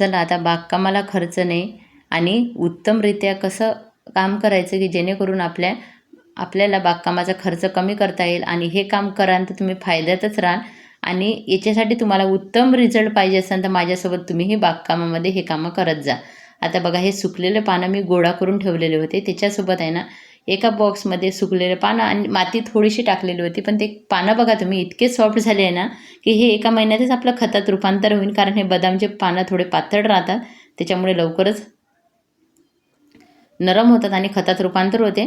चला आता बागकामाला खर्च नाही आणि उत्तमरित्या कसं काम करायचं की जेणेकरून आपल्याला बागकामाचा खर्च कमी करता येईल आणि हे काम कराल तर तुम्ही फायद्यातच राहाल आणि याच्यासाठी तुम्हाला उत्तम रिझल्ट पाहिजे असेल तर माझ्यासोबत तुम्हीही बागकामामध्ये हे कामं करत जा. आता बघा हे सुकलेले पानं मी गोळा करून ठेवलेले होते. त्याच्यासोबत आहे ना एका बॉक्समध्ये सुकलेले पानं आणि माती थोडीशी टाकलेली होती. पण ते पानं बघा तुम्ही इतके सॉफ्ट झाले आहे ना की हे एका महिन्यातच आपलं खतात रूपांतर होईल. कारण हे बदामचे पानं थोडे पातळ राहतात त्याच्यामुळे लवकरच नरम होतात आणि खतात रूपांतर होते.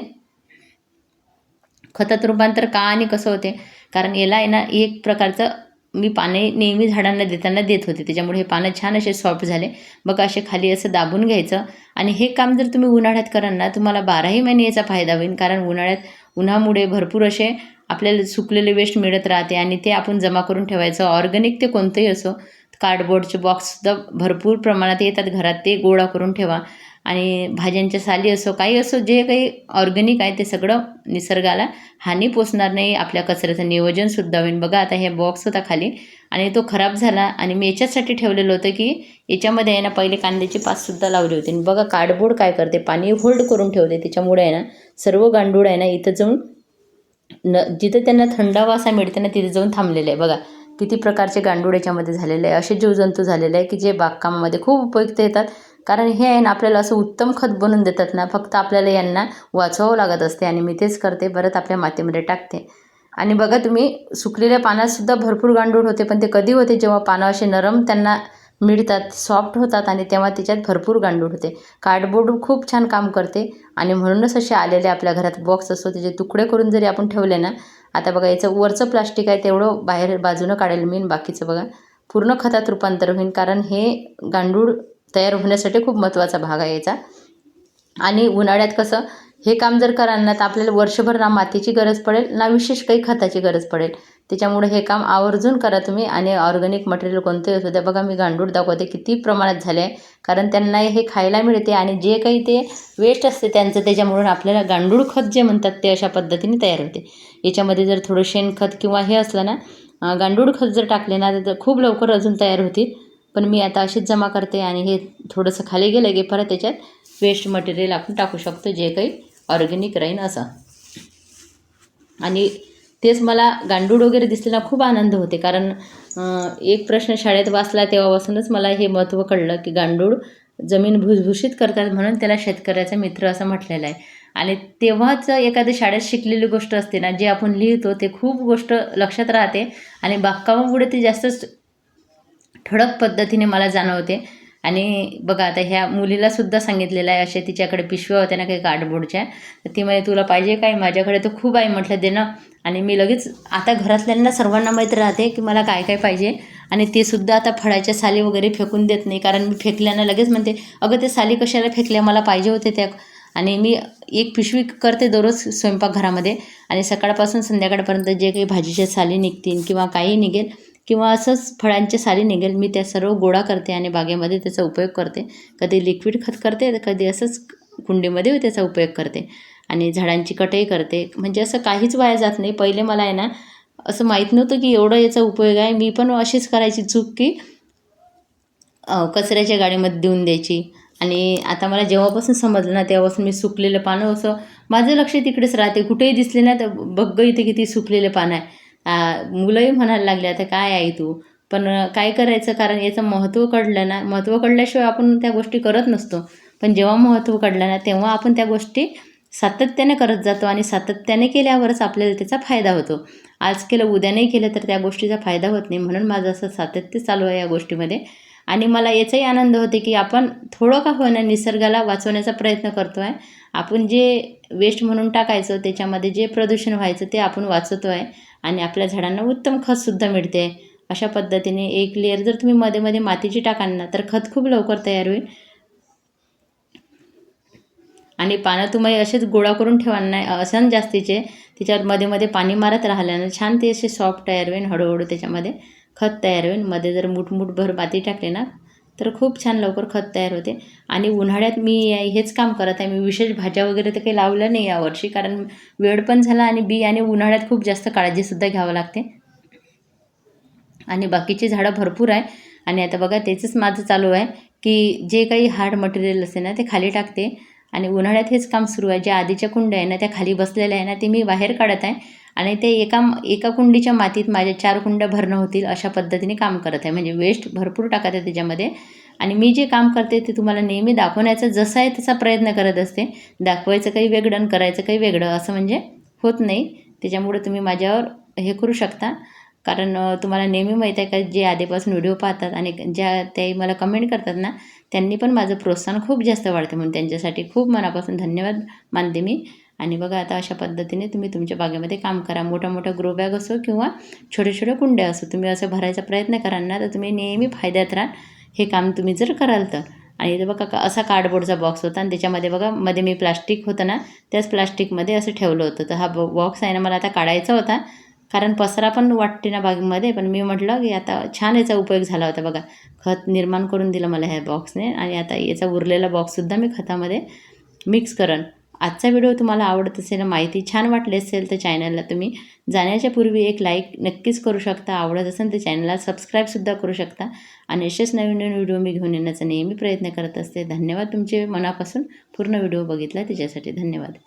खतात रूपांतर का आणि कसं होते कारण याला आहे ना एक प्रकारचं मी पाने नेहमी झाडांना देताना देत होते त्याच्यामुळे हे पानं छान असे सॉफ्ट झाले. बघा असे खाली असं दाबून घ्यायचं आणि हे काम जर तुम्ही उन्हाळ्यात कराल ना तुम्हाला 12ही महिने याचा फायदा होईल. कारण उन्हामुळे भरपूर असे आपल्याला सुकलेले वेस्ट मिळत राहते आणि ते आपण जमा करून ठेवायचं. ऑर्गॅनिक ते कोणतंही असो, कार्डबोर्डचे बॉक्ससुद्धा भरपूर प्रमाणात येतात घरात, ते गोळा करून ठेवा. आणि भाज्यांच्या साली असो काही असो जे काही ऑर्गॅनिक आहे ते सगळं निसर्गाला हानी पोचणार नाही. आपल्या कचऱ्याचं नियोजनसुद्धा होईल. बघा आता हे बॉक्स होता खाली आणि तो खराब झाला आणि मी याच्यासाठी ठेवलेलं होतं की याच्यामध्ये आहे ना पहिले कांद्याची पातसुद्धा लावली होती. आणि बघा कार्डबोर्ड काय करते पाणी होल्ड करून ठेवते त्याच्यामुळे आहे ना सर्व गांडूळ आहे ना इथं जाऊन जिथं त्यांना थंड वासा मिळते ना तिथे जाऊन थांबलेले आहे. बघा किती प्रकारचे गांडूळ याच्यामध्ये झालेले आहे. असे जीवजंतू झालेले आहे की जे बागकामामध्ये खूप उपयुक्त येतात. कारण हे आहे ना आपल्याला असं उत्तम खत बनवून देतात ना, फक्त आपल्याला यांना वाचवावं लागत असते आणि मी तेच करते. परत आपल्या मातीमध्ये टाकते. आणि बघा तुम्ही सुकलेल्या पानातसुद्धा भरपूर गांडूळ होते. पण ते कधी होते जेव्हा पानं असे नरम त्यांना मिळतात, सॉफ्ट होतात आणि तेव्हा त्याच्यात भरपूर गांडूळ होते. कार्डबोर्ड खूप छान काम करते आणि म्हणूनच असे आलेले आपल्या घरात बॉक्स असो त्याचे तुकडे करून जरी आपण ठेवले ना, आता बघा याचं वरचं प्लास्टिक आहे तेवढं बाहेर बाजूनं काढेल मी. बाकीचं बघा पूर्ण खतात रूपांतर होईल. कारण हे गांडूळ तयार होण्यासाठी खूप महत्त्वाचा भाग आहे याचा. आणि उन्हाळ्यात कसं हे काम जर कराल ना तर आपल्याला वर्षभर ना मातीची गरज पडेल ना विशेष काही खताची गरज पडेल. त्याच्यामुळे हे काम आवर्जून करा तुम्ही. आणि ऑर्गॅनिक मटेरियल कोणतंही असू द्या. बघा मी गांडूळ दाखवते किती प्रमाणात झाले आहे. कारण त्यांना हे खायला मिळते आणि जे काही ते वेस्ट असते त्यांचं त्याच्यामुळे आपल्याला गांडूळ खत जे म्हणतात ते अशा पद्धतीने तयार होते. याच्यामध्ये जर थोडं शेणखत किंवा हे असलं ना गांडूळ खत जर टाकले ना तर खूप लवकर अजून तयार होतील. पण मी आता अशीच जमा करते आणि हे थोडंसं खाली गेलं की परत त्याच्यात वेस्ट मटेरियल आपण टाकू शकतो जे काही ऑर्गॅनिक राहीन असं. आणि तेच मला गांडूळ वगैरे दिसले ना खूप आनंद होते. कारण एक प्रश्न शाळेत वाचला तेव्हापासूनच मला हे महत्त्व कळलं की गांडूळ जमीन भुसभुशीत करतात म्हणून त्याला शेतकऱ्याचा मित्र असं म्हटलेलं आहे. आणि तेव्हाच एखाद्या शाळेत शिकलेली गोष्ट असते ना जे आपण लिहितो ते खूप गोष्ट लक्षात राहते आणि बागकामामुळे ते जास्तच ठळक पद्धतीने मला जाणवते. आणि बघा आता ह्या मुलीलासुद्धा सांगितलेलं आहे असे तिच्याकडे पिशव्या होत्या ना काही कार्डबोर्डच्या, तर ती म्हणे तुला पाहिजे काय, माझ्याकडे तर खूप आहे म्हटलं दे ना. आणि मी लगेच आता घरातल्यांना सर्वांना माहीत राहते की मला काय काय पाहिजे. आणि ते सुद्धा आता फळाच्या साली वगैरे फेकून देत नाही. कारण मी फेकल्यानं लगेच म्हणते अगं ते साली कशाला फेकल्या, मला पाहिजे होते त्या. आणि मी एक पिशवी करते दररोज स्वयंपाकघरामध्ये आणि सकाळपासून संध्याकाळपर्यंत जे काही भाजीच्या साली निघतील किंवा काही निघेल किंवा असंच फळांच्या साली निघेल मी त्या सर्व गोळा करते आणि बागेमध्ये त्याचा उपयोग करते. कधी लिक्विड खत करते तर कधी असंच कुंडीमध्ये त्याचा उपयोग करते. आणि झाडांची कटई करते. म्हणजे असं काहीच वाया जात नाही. पहिले मला आहे ना असं माहीत नव्हतं की एवढं याचा उपयोग आहे. मी पण अशीच करायची चूक की कचऱ्याच्या गाडीमध्ये देऊन द्यायची. आणि आता मला जेव्हापासून समजलं ना तेव्हापासून मी सुकलेलं पानं असं माझं लक्ष तिकडेच राहते. कुठेही दिसले ना तर बघ इथे किती सुकलेले पानं आहे. मुलंही म्हणायला लागले आता काय आहे तू. पण काय करायचं कारण याचं महत्त्व कळलं ना, महत्त्व कळल्याशिवाय आपण त्या गोष्टी करत नसतो. पण जेव्हा महत्त्व कळलं ना तेव्हा आपण त्या गोष्टी सातत्याने करत जातो आणि सातत्याने केल्यावरच आपल्याला त्याचा फायदा होतो. आज केलं उद्या नाही केलं तर त्या गोष्टीचा फायदा होत नाही. म्हणून माझं असं सातत्य चालू आहे या गोष्टीमध्ये. आणि मला याचाही आनंद होते की आपण थोडं का होईना निसर्गाला वाचवण्याचा प्रयत्न करतो आहे. आपण जे वेस्ट म्हणून टाकायचं त्याच्यामध्ये जे प्रदूषण व्हायचं ते आपण वाचवतो आहे. आणि आपल्या झाडांना उत्तम खतसुद्धा मिळते. अशा पद्धतीने एक लेअर जर तुम्ही मध्ये मध्ये मातीची टाकाल ना तर खत खूप लवकर तयार होईल. आणि पानं तुम्ही असेच गोळा करून ठेवाल नाही असं जास्तीचे त्याच्यावर मध्ये मध्ये पाणी मारत राहिल्यानं छान ते असे सॉफ्ट तयार होईल. हळूहळू त्याच्यामध्ये खत तयार होईल. मध्ये जर मुठमुठभर माती टाकले ना तर खूप छान लवकर खत तयार होते. आणि उन्हाळ्यात मी हेच काम करत आहे. मी विशेष भाज्या वगैरे तर काही लावल्या नाही यावर्षी कारण वेळ पण झाला आणि आणि उन्हाळ्यात खूप जास्त काळजीसुद्धा घ्यावं लागते. आणि बाकीची झाडं भरपूर आहे. आणि आता बघा त्याचंच माझं चालू आहे की जे काही हार्ड मटेरियल असते ना ते खाली टाकते आणि उन्हाळ्यात हेच काम सुरू आहे. ज्या आधीच्या कुंड्या आहे ना त्या खाली बसलेल्या आहे ना ते मी बाहेर काढत आहे आणि ते एका कुंडीच्या मातीत माझ्या 4 कुंड्या भरणं होतील अशा पद्धतीने काम करत आहे. म्हणजे वेस्ट भरपूर टाकत आहे त्याच्यामध्ये आणि मी जे काम करते ते तुम्हाला नेहमी दाखवण्याचा जसा आहे तसा प्रयत्न करत असते. दाखवायचं काही वेगळं आणि करायचं काही वेगळं असं म्हणजे होत नाही. त्याच्यामुळे तुम्ही माझ्यावर हे करू शकता. कारण तुम्हाला नेहमी माहीत आहे का जे आधीपासून व्हिडिओ पाहतात आणि ज्या त्याही मला कमेंट करतात ना त्यांनी पण माझं प्रोत्साहन खूप जास्त वाढते म्हणून त्यांच्यासाठी खूप मनापासून धन्यवाद मानते मी. आणि बघा आता अशा पद्धतीने तुम्ही तुमच्या बागेमध्ये काम करा. मोठा ग्रो बॅग असो किंवा छोट्या कुंड्या असो तुम्ही असं भरायचा प्रयत्न कराल ना तर तुम्ही नेहमी फायद्यात राहाल हे काम तुम्ही जर कराल तर. आणि इथे बघा असा कार्डबोर्डचा बॉक्स होता आणि त्याच्यामध्ये बघा मध्ये मी प्लास्टिक होतं ना त्याच प्लास्टिकमध्ये असं ठेवलं होतं. तर हा बॉक्स आहे ना मला आता काढायचा होता कारण पसरा पण वाटते ना बागेमध्ये. पण मी म्हटलं की आता छान याचा उपयोग झाला होता बघा. खत निर्माण करून दिलं मला ह्या बॉक्सने आणि आता याचा उरलेला बॉक्ससुद्धा मी खतामध्ये मिक्स करेन. आजचा व्हिडिओ तुम्हाला आवडत असेल, माहिती छान वाटली असेल तर चॅनलला तुम्ही जाण्याच्या पूर्वी एक लाईक नक्कीच करू शकता. आवडत असेल तर चॅनलला सबस्क्राईबसुद्धा करू शकता. आणि असेच नवीन व्हिडिओ मी घेऊन येण्याचा नेहमी प्रयत्न करत असते. धन्यवाद तुमचे मनापासून पूर्ण व्हिडिओ बघितला त्याच्यासाठी धन्यवाद.